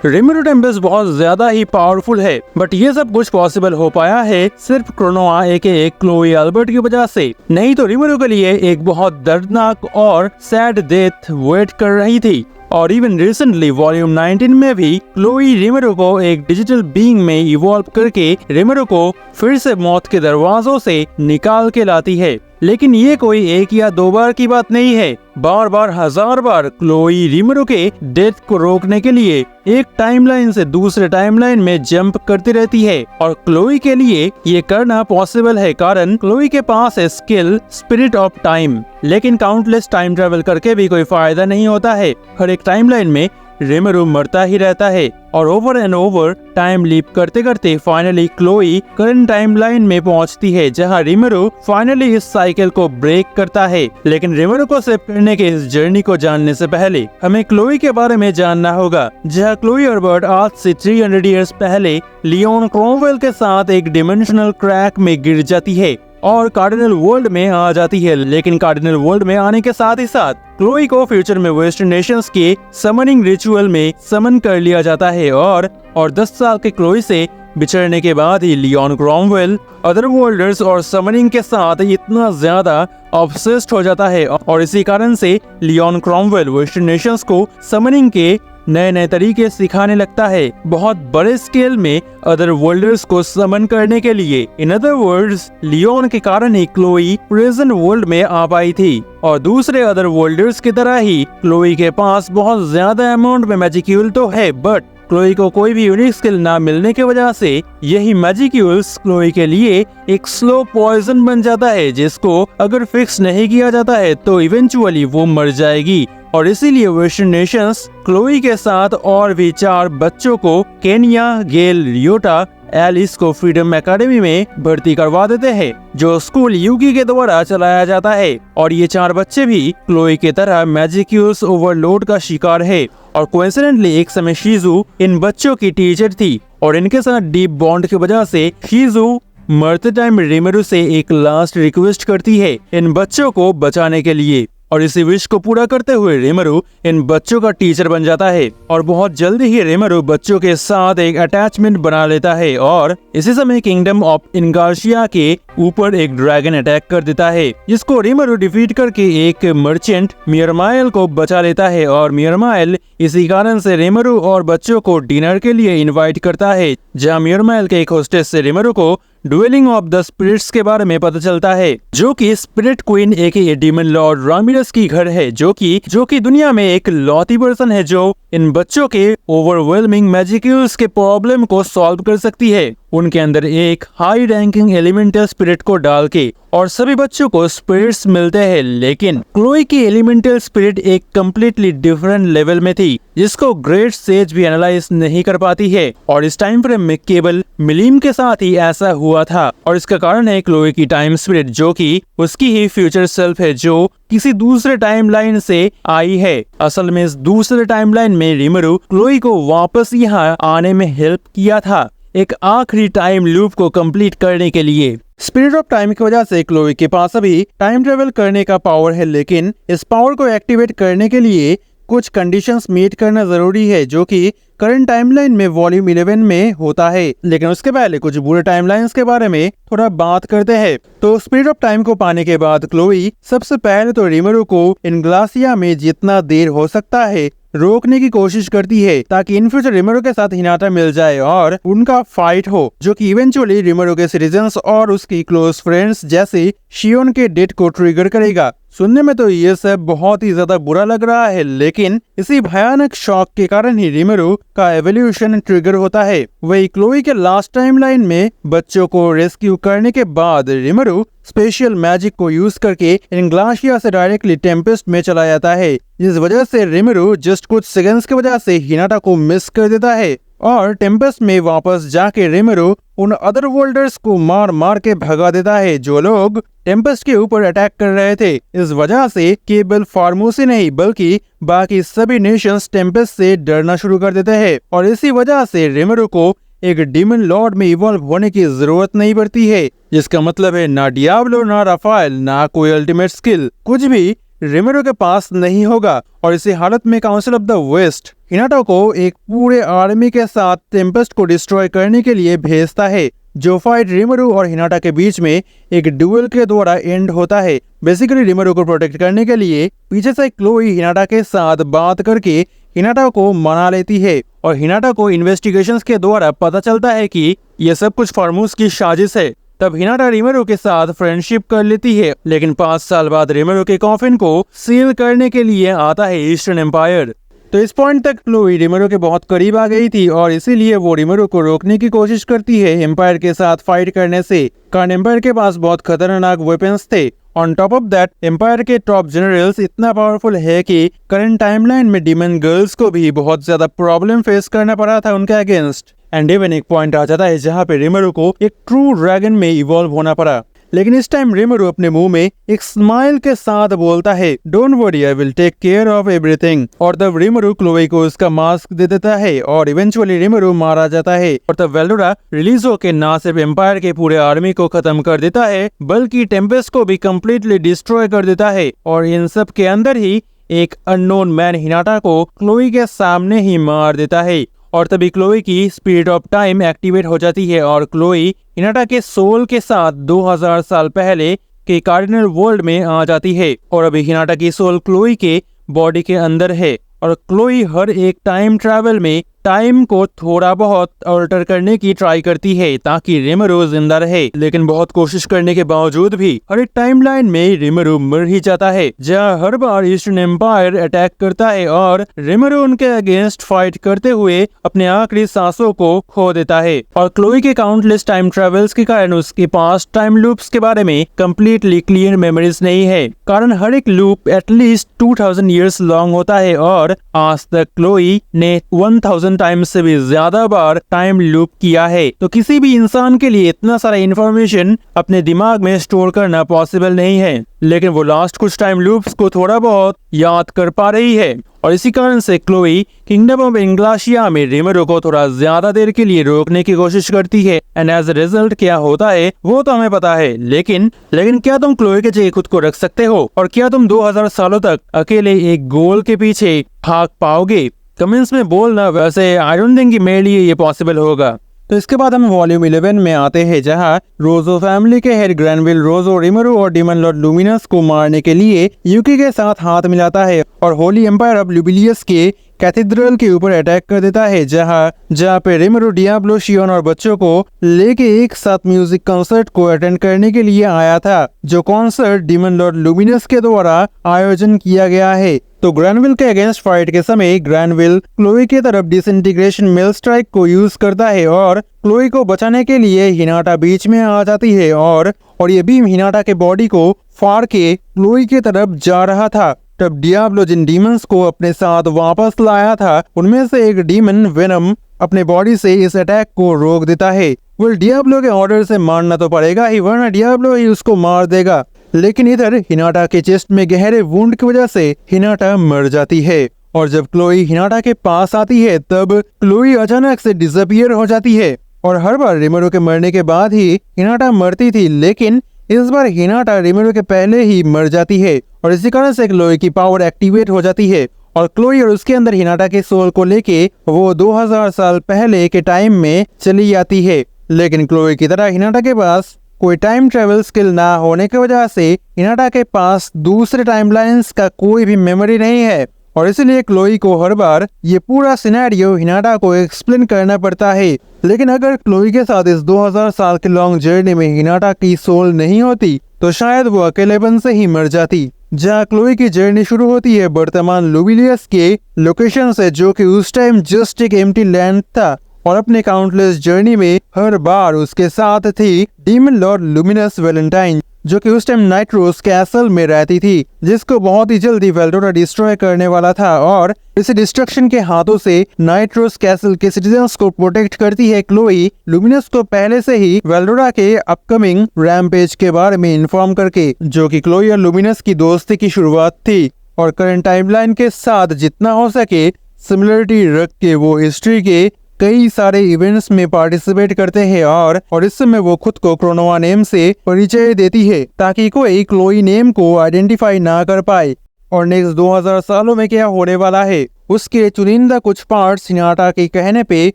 रिमेरो Tempest बहुत ज्यादा ही powerful है, बट ये सब कुछ पॉसिबल हो पाया है सिर्फ क्रोनोआ एके क्लोई एल्बर्ट की वजह से। नहीं तो रिमेरो के लिए एक बहुत दर्दनाक और सैड डेथ वेट कर रही थी। और इवन रिसेंटली वॉल्यूम 19 में भी क्लोई रिमेरो को एक डिजिटल बीइंग में इवॉल्व करके रिमेरो को फिर से मौत के दरवाजों से निकाल के लाती है। लेकिन ये कोई एक या दो बार की बात नहीं है, बार बार हजार बार क्लोई रिमेरो के डेथ को रोकने के लिए एक टाइमलाइन से दूसरे टाइमलाइन में जंप करती रहती है। और क्लोई के लिए ये करना पॉसिबल है कारण क्लोई के पास है स्किल स्पिरिट ऑफ टाइम। लेकिन काउंटलेस टाइम ट्रेवल करके भी कोई फायदा नहीं होता है। हर एक टाइमलाइन में रिमेरो मरता ही रहता है और over and over time leap करते करते फाइनली क्लोई करंट टाइमलाइन में पहुंचती है, जहां रिमेरो फाइनली इस साइकिल को ब्रेक करता है। लेकिन रिमेरो को सेव करने के इस जर्नी को जानने से पहले हमें क्लोई के बारे में जानना होगा, जहां क्लोई एल्बर्ट आज से 300 इयर्स पहले लियोन क्रोमवेल के साथ एक डिमेंशनल क्रैक में गिर जाती है और कार्डिनल वर्ल्ड में आ जाती है। लेकिन कार्डिनल वर्ल्ड में आने के साथ ही साथ क्लोई को फ्यूचर में वेस्टर्न नेशंस के समनिंग रिचुअल में समन कर लिया जाता है और 10 साल के क्लोई से बिछड़ने के बाद ही लियोन क्रोमवेल अदर वर्ल्डर्स और समनिंग के साथ इतना ज्यादा ऑब्सेस्ड हो जाता है और इसी कारण से लियोन क्रोमवेल वेस्टर्न नेशंस को समनिंग के नए नए तरीके सिखाने लगता है, बहुत बड़े स्केल में अदर वर्ल्डर्स को समन करने के लिए। इन अदर वर्ड्स लियोन के कारण ही क्लोई प्रेजेंट वर्ल्ड में आ पाई थी और दूसरे अदर वर्ल्डर्स की तरह ही क्लोई के पास बहुत ज्यादा अमाउंट में मैजिक्यूल तो है, बट क्लोई को कोई भी यूनिक स्किल ना मिलने की वजह से यही मैजिक्यूल्स क्लोई के लिए एक स्लो पॉइजन बन जाता है, जिसको अगर फिक्स नहीं किया जाता है तो इवेंचुअली वो मर जाएगी। और इसीलिए वेस्टर्न नेशंस क्लोई के साथ और भी 4 बच्चों को केनिया, गेल, रियोटा, एलिस को फ्रीडम एकेडमी में भर्ती करवा देते हैं, जो स्कूल यूगी के द्वारा चलाया जाता है। और ये 4 बच्चे भी क्लोई के तरह मैजिक्यूल्स ओवरलोड का शिकार है। और कोइंसिडेंटली एक समय शीजू इन बच्चों की टीचर थी और इनके साथ डीप बॉन्ड की वजह से शीजू मरते टाइम रिमेरो से एक लास्ट रिक्वेस्ट करती है इन बच्चों को बचाने के लिए। और इसी विश को पूरा करते हुए रिमेरो इन बच्चों का टीचर बन जाता है और बहुत जल्दी ही रिमेरो बच्चों के साथ एक अटैचमेंट बना लेता है। और इसी समय किंगडम ऑफ इनगार्शिया के ऊपर एक ड्रैगन अटैक कर देता है, जिसको रिमेरो डिफीट करके एक मर्चेंट मियरमाइल को बचा लेता है। और मियरमाइल इसी कारण से रिमेरो और बच्चों को डिनर के लिए इनवाइट करता है, जहां मियरमाइल के एक होस्टेस से रिमेरो को डुएलिंग ऑफ द स्पिरिट्स के बारे में पता चलता है, जो कि स्पिरिट क्वीन एके डीमन लॉर्ड रामिरस की घर है, जो कि दुनिया में एक लौती पर्सन है जो इन बच्चों के ओवरवेलमिंग मैजिक्यूल्स के प्रॉब्लम को सॉल्व कर सकती है, उनके अंदर एक हाई रैंकिंग एलिमेंटल स्पिरिट को डाल के। और सभी बच्चों को स्पिरिट्स मिलते हैं, लेकिन क्लोई की एलिमेंटल स्पिरिट एक कम्प्लीटली डिफरेंट लेवल में थी, जिसको ग्रेट सेज भी एनालाइज नहीं कर पाती है। और इस टाइम फ्रेम में केवल मिलीम के साथ ही ऐसा हुआ था और इसका कारण है क्लोई की टाइम स्पिरिट, जो कि उसकी ही फ्यूचर सेल्फ है, जो किसी दूसरे टाइमलाइन से आई है। असल में इस दूसरे टाइमलाइन में रिमेरो क्लोई को वापस यहाँ आने में हेल्प किया था, एक आखिरी टाइम लूप को कंप्लीट करने के लिए। स्पिरिट ऑफ टाइम की वजह से क्लोई के पास अभी टाइम ट्रेवल करने का पावर है, लेकिन इस पावर को एक्टिवेट करने के लिए कुछ कंडीशंस मीट करना जरूरी है, जो कि करंट टाइमलाइन में वॉल्यूम 11 में होता है। लेकिन उसके पहले कुछ बुरे टाइमलाइंस के बारे में थोड़ा बात करते हैं। तो स्पिरिट ऑफ टाइम को पाने के बाद क्लोई सबसे पहले तो रिमेरो को इनग्लासिया में जितना देर हो सकता है रोकने की कोशिश करती है, ताकि इन फ्यूचर रिमेरो के साथ हिनाटा मिल जाए और उनका फाइट हो, जो कि इवेंचुअली रिमेरो के सिटीजन्स और उसकी क्लोज फ्रेंड्स जैसे शियोन के डेथ को ट्रिगर करेगा। सुनने में तो ये सब बहुत ही ज्यादा बुरा लग रहा है, लेकिन इसी भयानक शॉक के कारण ही रिमेरो का एवोल्यूशन ट्रिगर होता है। वही क्लोई के लास्ट टाइमलाइन में बच्चों को रेस्क्यू करने के बाद रिमेरो स्पेशल मैजिक को यूज करके इनग्लाशिया से डायरेक्टली टेम्पेस्ट में चला जाता है, जिस वजह से रिमेरो जस्ट कुछ सेकंड्स की वजह से हिनाटा को मिस कर देता है और टेम्पेस्ट में वापस जाके रिमेरो उन अदर वर्ल्डर्स को मार मार के भगा देता है, जो लोग टेम्पेस्ट के ऊपर अटैक कर रहे थे। इस वजह से केवल फार्मोसी नहीं बल्कि बाकी सभी नेशंस टेम्पेस्ट से डरना शुरू कर देते हैं और इसी वजह से रिमेरो को एक डीमन लॉर्ड में इवॉल्व होने की जरूरत नहीं पड़ती है, जिसका मतलब है ना डियाब्लो, ना राफाएल, ना कोई अल्टीमेट स्किल, कुछ भी रिमेरो के पास नहीं होगा और इसी हालत में council of the west Hinata को एक पूरे आर्मी के साथ टेम्पेस्ट को डिस्ट्रॉय करने के लिए भेजता है, जो फाइट रिमेरो और हिनाटा के बीच में एक ड्यूएल के द्वारा एंड होता है। बेसिकली रिमेरो को प्रोटेक्ट करने के लिए पीछे से क्लोई हिनाटा के साथ बात करके हिनाटा को मना लेती है और हिनाटा को इन्वेस्टिगेशंस के द्वारा पता चलता है कि यह सब कुछ फॉर्मूस की साजिश है। तब हिनाटा रिमेरो के साथ फ्रेंडशिप कर लेती है, लेकिन 5 साल बाद रिमेरो के कॉफिन को सील करने के लिए आता है ईस्टर्न एम्पायर। तो इस पॉइंट तक क्लोई रिमेरो के बहुत करीब आ गई थी और इसीलिए वो रिमेरो को रोकने की कोशिश करती है एम्पायर के साथ फाइट करने से, कारण एम्पायर के पास बहुत खतरनाक वेपन्स थे। On top of that empire के टॉप जनरल्स इतना पावरफुल है कि करंट टाइमलाइन में डीमन गर्ल्स को भी बहुत ज्यादा प्रॉब्लम फेस करना पड़ा था उनके अगेंस्ट। एंड इवन एक पॉइंट आ जाता है जहाँ पे रिमेरो को एक ट्रू ड्रैगन में इवॉल्व होना पड़ा, लेकिन इस टाइम रिमेरो अपने मुंह में एक स्माइल के साथ बोलता है don't worry I will take care of everything. और तब रिमेरो क्लोई को उसका मास्क दे देता है और इवेंचुअली रिमेरो मारा जाता है। और तब वेल्डोरा रिलीज होकर ना सिर्फ एम्पायर के पूरे आर्मी को खत्म कर देता है बल्कि टेम्पेस्ट को भी कम्प्लीटली डिस्ट्रॉय कर देता है। और इन सब के अंदर ही एक अननोन मैन हिनाटा को क्लोई के सामने ही मार देता है और तभी क्लोई की स्पिरिट ऑफ टाइम एक्टिवेट हो जाती है और क्लोई हिनाटा के सोल के साथ 2000 साल पहले के कार्डिनल वर्ल्ड में आ जाती है और अभी हिनाटा की सोल क्लोई के बॉडी के अंदर है। और क्लोई हर एक टाइम ट्रैवल में टाइम को थोड़ा बहुत अल्टर करने की ट्राई करती है ताकि रिमेरो जिंदा रहे, लेकिन बहुत कोशिश करने के बावजूद भी हर एक टाइमलाइन में रिमेरो मर ही जाता है, जहाँ हर बार ईस्टर्न एम्पायर अटैक करता है और रिमेरो उनके अगेंस्ट फाइट करते हुए अपने आखिरी सांसों को खो देता है। और क्लोई के काउंटलेस टाइम ट्रेवल्स के कारण उसके पास टाइम लूप्स के बारे में कम्प्लीटली क्लियर मेमोरीज नहीं है, कारण हर एक लूप एटलीस्ट 2000 ईयर्स लॉन्ग होता है और आज तक क्लोई ने 1000 टाइम से भी ज्यादा बार टाइम लूप किया है। तो किसी भी इंसान के लिए इतना सारा इंफॉर्मेशन अपने दिमाग में स्टोर करना पॉसिबल नहीं है, लेकिन वो लास्ट कुछ टाइम लूप्स को थोड़ा बहुत याद कर पा रही है। और इसी कारण से क्लोई किंगडम ऑफ इंग्लाशिया में रिमेरो को थोड़ा ज्यादा देर के लिए रोकने की कोशिश करती है एंड एज अ रिजल्ट क्या होता है वो तो हमें पता है, लेकिन क्या तुम क्लोई के जगह खुद को रख सकते हो और क्या तुम 2000 सालों तक अकेले एक गोल के पीछे भाग पाओगे? कमेंट्स में बोलना। वैसे आई डोंट थिंक कि मेरे लिए ये पॉसिबल होगा। तो इसके बाद हम वॉल्यूम 11 में आते हैं, जहां रोजो फैमिली के हेड ग्रैनविल रोजो रिमेरो और डीमन लॉर्ड लुमिनस को मारने के लिए यूकी के साथ हाथ मिलाता है और होली एम्पायर ऑफ ल्यूबिलियस के कैथेड्रल के ऊपर अटैक कर देता है, जहाँ पे रिमेरो डियाब्लो शियोन और बच्चों को लेके एक साथ म्यूजिक कॉन्सर्ट को अटेंड करने के लिए आया था, जो कॉन्सर्ट डीमन लॉर्ड लुमिनस के द्वारा आयोजन किया गया है। तो ग्रैनविल के अगेंस्ट फाइट के समय ग्रैनविल क्लोई की तरफ डिसइंटीग्रेशन मेल स्ट्राइक को यूज करता है और क्लोई को बचाने के लिए हिनाटा बीच में आ जाती है और ये बीम हिनाटा के बॉडी को फाड़ के क्लोई की तरफ जा रहा था। तब डियाब्लो जिन डीमंस को अपने साथ वापस लाया था उनमें से एक डीमन वेनम अपने बॉडी से इस अटैक को रोक देता है। डियाब्लो के ऑर्डर से मारना तो पड़ेगा ही, वरना डियाब्लो ही उसको मार देगा। लेकिन इधर हिनाटा के चेस्ट में गहरे वुंड की वजह से हिनाटा मर जाती है और जब क्लोई हिनाटा के पास आती है तब क्लोई अचानक से डिसअपियर हो जाती है। और हर बार रिमेरो के मरने के बाद ही हिनाटा मरती थी, लेकिन इस बार हिनाटा रिमेरो के पहले ही मर जाती है और इसी कारण से क्लोई की पावर एक्टिवेट हो जाती है और क्लोई और उसके अंदर हिनाटा के सोल को लेके वो 2000 साल पहले के टाइम में चली जाती है। लेकिन क्लोई की तरह हिनाटा के पास कोई टाइम ट्रेवल स्किल ना होने की वजह से हिनाटा के पास दूसरे टाइमलाइंस का कोई भी मेमोरी नहीं है और इसलिए क्लोई को हर बार ये पूरा सिनेरियो हिनाटा को एक्सप्लेन करना पड़ता है। लेकिन अगर क्लोई के साथ इस 2000 साल के लॉन्ग जर्नी में हिनाटा की सोल नहीं होती तो शायद वो अकेलेपन से ही मर जाती। जहाँ क्लोई की जर्नी शुरू होती है वर्तमान लुबिलियस के लोकेशन से, जो कि उस टाइम जस्ट एक एम्प्टी लैंड था और अपने काउंटलेस जर्नी में हर बार उसके साथ थी डीमन लॉर्ड लुमिनस वैलेंटाइन, जो कि उस टाइम नाइट्रोस कैसल में रहती थी, जिसको बहुत ही जल्दी वेल्डोरा डिस्ट्रॉय करने वाला था। और इस डिस्ट्रक्शन के हाथों से नाइट्रोस कैसल के सिटीजन्स को प्रोटेक्ट करती है क्लोई, लुमिनस को पहले से ही वेल्डोरा के अपकमिंग रैम्पेज के बारे में इन्फॉर्म करके, जो कि क्लोई और लुमिनस की दोस्ती की शुरुआत थी। और करंट टाइमलाइन के साथ जितना हो सके सिमिलरिटी रख के वो हिस्ट्री के कई सारे इवेंट्स में पार्टिसिपेट करते हैं और इस समय वो खुद को क्रोनोआ नेम से परिचय देती है ताकि कोई क्लोई नेम को आइडेंटिफाई ना कर पाए। और नेक्स्ट 2000 सालों में क्या होने वाला है उसके चुनिंदा कुछ पार्ट्स हिनाटा के कहने पे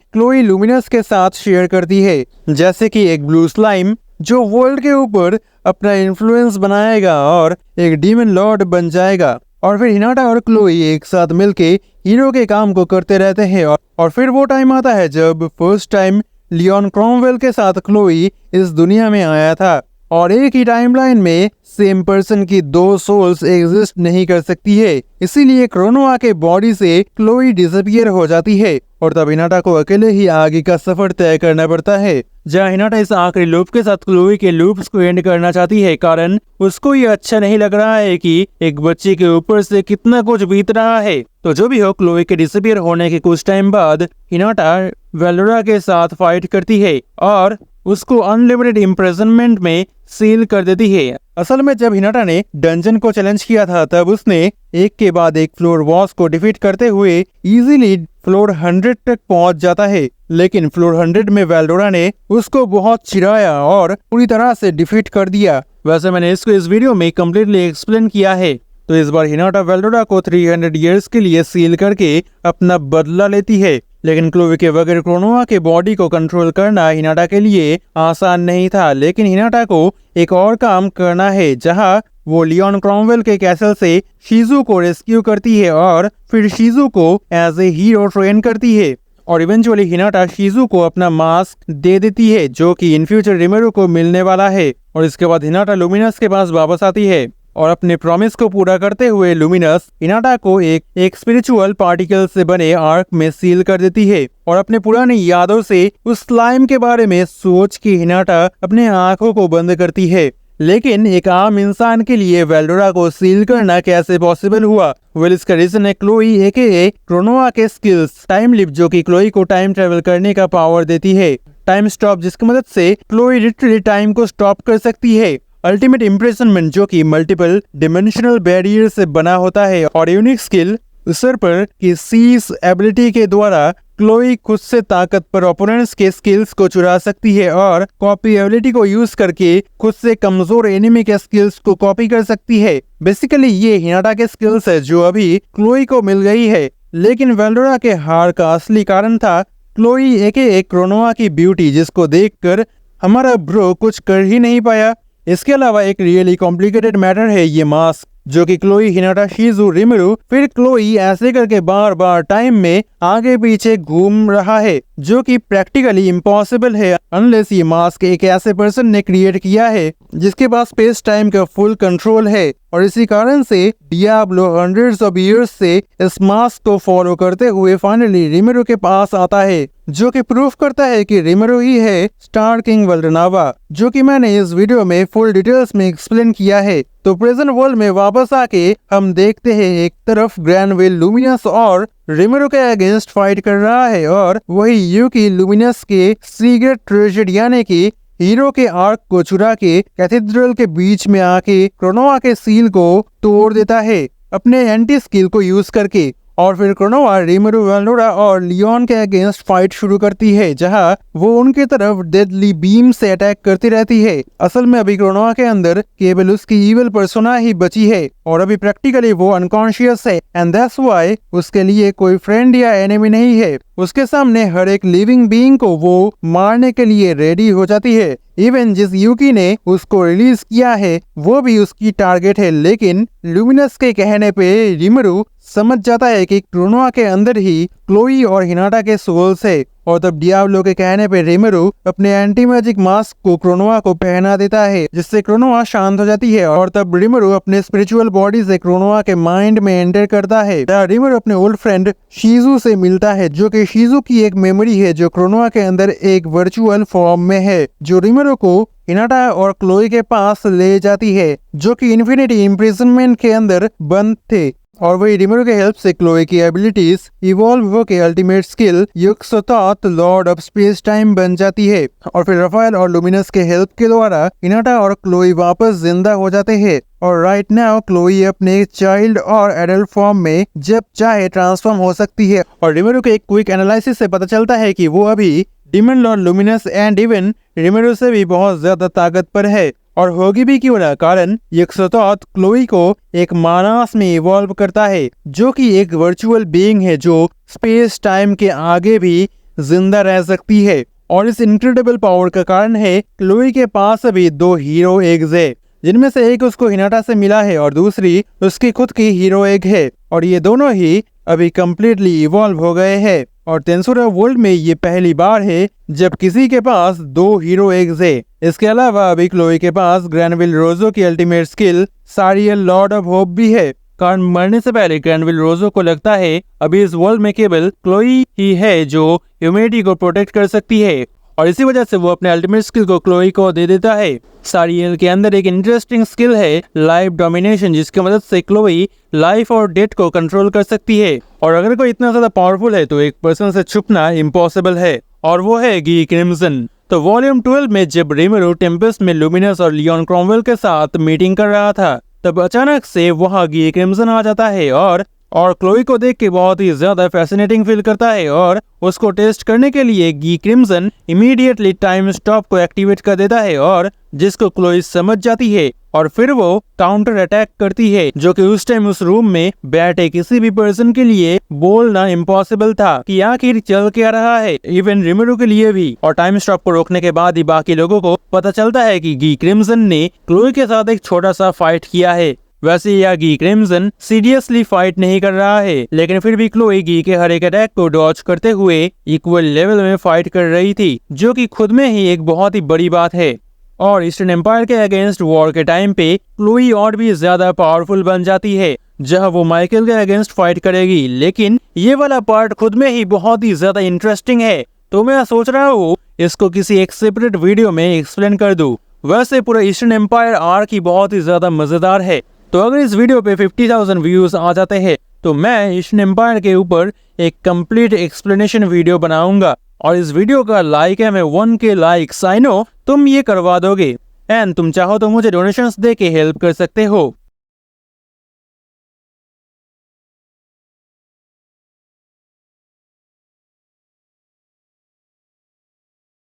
क्लोई लुमिनस के साथ शेयर करती है, जैसे कि एक ब्लू स्लाइम जो वर्ल्ड के ऊपर अपना इन्फ्लुएंस बनाएगा और एक डीमन लॉर्ड बन जाएगा। और फिर हिनाटा और क्लोई एक साथ मिलके हीरो के काम को करते रहते हैं और फिर वो टाइम आता है जब फर्स्ट टाइम लियोन क्रॉमवेल के साथ क्लोई इस दुनिया में आया था। और एक ही टाइमलाइन में सेम पर्सन की दो सोल्स एग्जिस्ट नहीं कर सकती है, इसीलिए क्रोनोआ के बॉडी से क्लोई डिसअपियर हो जाती है और तब हिनाटा को अकेले ही आगे का सफर तय करना पड़ता है। जहाँ हिनाटा इस आखिरी लूप के साथ क्लोई के लूप्स को एंड करना चाहती है, कारण उसको ये अच्छा नहीं लग रहा है कि एक बच्चे के ऊपर से कितना कुछ बीत रहा है। तो जो भी हो, क्लोई के डिसअपियर होने के कुछ टाइम बाद हिनाटा वेलोरा के साथ फाइट करती है और उसको अनलिमिटेड इम्प्रिजनमेंट में सील कर देती है। असल में जब हिनाटा ने डंजन को चैलेंज किया था तब उसने एक के बाद एक फ्लोर बॉस को डिफीट करते हुए इजीली फ्लोर 100 तक पहुंच जाता है, लेकिन फ्लोर 100 में वेलोरा ने उसको बहुत चिढ़ाया और पूरी तरह से डिफीट कर दिया। वैसे मैंने इसको इस वीडियो में कम्प्लीटली एक्सप्लेन किया है। तो इस बार हिनाटा वेलोरा को 300 ईयर्स के लिए सील करके अपना बदला लेती है, लेकिन क्लोई के बगैर क्रोनोआ के बॉडी को कंट्रोल करना हिनाटा के लिए आसान नहीं था। लेकिन हिनाटा को एक और काम करना है, जहां वो लियोन क्रॉमवेल के कैसल से शीजू को रेस्क्यू करती है और फिर शीजू को एज ए हीरो ट्रेन करती है और इवेंचुअली हिनाटा शीजू को अपना मास्क दे देती है जो कि इन फ्यूचर रिमेरो को मिलने वाला है। और इसके बाद हिनाटा लुमिनस के पास वापस आती है और अपने प्रॉमिस को पूरा करते हुए लुमिनस हिनाटा को एक स्पिरिचुअल पार्टिकल से बने आर्क में सील कर देती है और अपने पुरानी यादों से उस स्लाइम के बारे में सोच के हिनाटा अपने आंखों को बंद करती है। लेकिन एक आम इंसान के लिए वेलोरा को सील करना कैसे पॉसिबल हुआ? वेल, इसका रीजन है क्लोई एके क्रोनोआ के स्किल्स, टाइम लिप जो कि क्लोई को टाइम ट्रेवल करने का पावर देती है, टाइम स्टॉप जिसकी मदद से क्लोई लिटरली टाइम को स्टॉप कर सकती है, अल्टीमेट इम्प्रेशनमेंट जो कि मल्टीपल डिमेंशनल बैरियर से बना होता है और यूनिक स्किल उसरपर की सीज एबिलिटी के द्वारा क्लोई खुद से ताकत पर ओपोनेंट्स के स्किल्स को चुरा सकती है और कॉपी एबिलिटी को यूज करके खुद से कमजोर एनिमी के स्किल्स को कॉपी कर सकती है। बेसिकली ये हिनाटा के स्किल्स है जो अभी क्लोई को मिल गई है, लेकिन वेलोरा के हार का असली कारण था क्लोई एके क्रोनोआ की ब्यूटी, जिसको देखकर हमारा ब्रो कुछ कर ही नहीं पाया। इसके अलावा एक रियली कॉम्प्लिकेटेड मैटर है ये मास्क, जो कि क्लोई हिनाटा शीजू रिमेरू फिर क्लोई ऐसे करके बार बार टाइम में आगे पीछे घूम रहा है, जो कि प्रैक्टिकली इम्पॉसिबल है अनलेस ये मास्क एक ऐसे पर्सन ने क्रिएट किया है जिसके पास स्पेस टाइम का फुल कंट्रोल है। और इसी कारण से डियाब्लो हंड्रेड्स ऑफ इयर्स से इस मास्क को फॉलो करते हुए फाइनली रिमेरो के पास आता है, जो कि प्रूफ करता है कि रिमेरो ही है स्टार किंग वल्डनावा, जो कि मैंने इस वीडियो में फुल डिटेल्स में एक्सप्लेन किया है। तो प्रेजेंट वर्ल्ड में वापस आके हम देखते हैं एक तरफ ग्रैंडवेल लुमिनस और रिमेरो के अगेंस्ट फाइट कर रहा है और वही यूकी लुमिनस के सीक्रेट ट्रेजर यानी कि हीरो के आर्क को चुरा के कैथेड्रल के बीच में आके क्रोनोआ के सील को तोड़ देता है अपने एंटी स्किल को यूज करके। और फिर क्रोनोआ रिमेरो, वेलोरा और लियोन के अगेंस्ट फाइट शुरू करती है, जहां वो उनके तरफ डेडली बीम से अटैक करती रहती है। असल में अभी क्रोनोआ के अंदर केवल उसकी इविल पर्सोना ही बची है और अभी प्रैक्टिकली वो अनकॉन्शियस है एंड दैट्स व्हाई उसके लिए कोई फ्रेंड या एनिमी नहीं है। उसके सामने हर एक लिविंग बीइंग को वो मारने के लिए रेडी हो जाती है। इवन जिस यूकी ने उसको रिलीज किया है वो भी उसकी टारगेट है, लेकिन लुमिनस के कहने पे रिमेरू समझ जाता है कि क्रोनोआ के अंदर ही क्लोई और हिनाटा के सोल्स है और तब डियाब्लो के कहने पे रिमेरू अपने एंटी मैजिक मास्क को क्रोनोआ को पहना देता है, जिससे क्रोनोआ शांत हो जाती है और तब रिमेरू अपने स्पिरिचुअल बॉडी से क्रोनोआ के माइंड में एंटर करता है। रिमेरू अपने ओल्ड फ्रेंड शीजू से मिलता है, जो कि शीजू की एक मेमोरी है जो क्रोनोआ के अंदर एक वर्चुअल फॉर्म में है, जो रिमेरू को हिनाटा और क्लोई के पास ले जाती है, जो कि इन्फिनिटी इम्प्रिजनमेंट के अंदर बंद थे। और वही रिमेरो के हेल्प से क्लोई की एबिलिटीज इवॉल्व होकर अल्टीमेट स्किल युक्सोथॉट लॉर्ड ऑफ स्पेस टाइम बन जाती है। और फिर रफाएल और लुमिनस के हेल्प के द्वारा हिनाटा और क्लोई वापस जिंदा हो जाते हैं और राइट नाउ क्लोई अपने चाइल्ड और एडल्ट फॉर्म में जब चाहे ट्रांसफॉर्म हो सकती है। और रिमेरो के एक क्विक एनालिसिस से पता चलता है कि वो अभी demon lord Luminus and even रिमेरो से भी बहुत ज्यादा ताकतवर है। और होगी भी क्यों ना, कारण यक्षतौत क्लोई को एक मानस में इवॉल्व करता है जो कि एक वर्चुअल बीइंग है जो स्पेस टाइम के आगे भी जिंदा रह सकती है। और इस इनक्रेडिबल पावर का कारण है क्लोई के पास अभी 2 हीरो एग्स है, जिनमें से एक उसको हिनाटा से मिला है और दूसरी उसकी खुद की हीरो एग है। और ये दोनों ही अभी कम्प्लीटली इवॉल्व हो गए हैं। और टेंसोरा वर्ल्ड में ये पहली बार है जब किसी के पास 2 हीरो एग्स है। इसके अलावा अभी क्लोई के पास ग्रैनविल रोजो की ultimate skill Sariel lord of hope भी है, कारण मरने से पहले ग्रैनविल रोजो को लगता है अभी इस वर्ल्ड में केवल क्लोई ही है जो ह्यूमैनिटी को प्रोटेक्ट कर सकती है, और इसी वजह से वो अपने अल्टीमेट स्किल को क्लोई को दे देता है। सारियल के अंदर एक इंटरेस्टिंग स्किल है लाइफ डोमिनेशन, जिसकी मदद से क्लोई लाइफ और डेथ को कंट्रोल कर सकती है। और अगर कोई इतना ज्यादा पावरफुल है तो एक पर्सन से छुपना इम्पॉसिबल है, और वो है गी क्रिम्सन। तो वॉल्यूम 12 में जब रिमरू टेम्पेस्ट में लुमिनस और लियोन क्रॉमवेल के साथ मीटिंग कर रहा था, तब अचानक से वहाँ गी क्रिम्सन आ जाता है और क्लोई को देख के बहुत ही ज्यादा फैसिनेटिंग फील करता है, और उसको टेस्ट करने के लिए गी क्रिम्सन इमीडिएटली टाइम स्टॉप को एक्टिवेट कर देता है, और जिसको क्लोई समझ जाती है और फिर वो काउंटर अटैक करती है, जो कि उस टाइम उस रूम में बैठे किसी भी पर्सन के लिए बोलना इम्पॉसिबल था कि आखिर चल क्या रहा है, इवन रिमरू के लिए भी। और टाइम स्टॉप को रोकने के बाद ही बाकी लोगों को पता चलता है कि गी क्रिम्सन ने क्लोई के साथ एक छोटा सा फाइट किया है। वैसे यह गी क्रिम्सन सीरियसली फाइट नहीं कर रहा है, लेकिन फिर भी क्लोई गी के हर एक अटैक को डॉज करते हुए इक्वल लेवल में फाइट कर रही थी, जो कि खुद में ही एक बहुत ही बड़ी बात है। और ईस्टर्न एम्पायर के अगेंस्ट वॉर के टाइम पे क्लोई और भी ज्यादा पावरफुल बन जाती है, जहां वो माइकल के अगेंस्ट फाइट करेगी। लेकिन ये वाला पार्ट खुद में ही बहुत ही ज्यादा इंटरेस्टिंग है, तो मैं सोच रहा हूँ इसको किसी एक सेपरेट वीडियो में एक्सप्लेन कर दूं। वैसे पूरा ईस्टर्न एम्पायर आर्क ही बहुत ही ज्यादा मजेदार है, तो अगर इस वीडियो पे 50,000 व्यूज आ जाते हैं तो मैं ईस्टर्न एम्पायर के ऊपर एक कंप्लीट एक्सप्लेनेशन वीडियो बनाऊंगा। और इस वीडियो का लाइक है मैं 1K लाइक्स, आई नो तुम ये करवा दोगे, एंड तुम चाहो तो मुझे डोनेशंस दे के हेल्प कर सकते हो।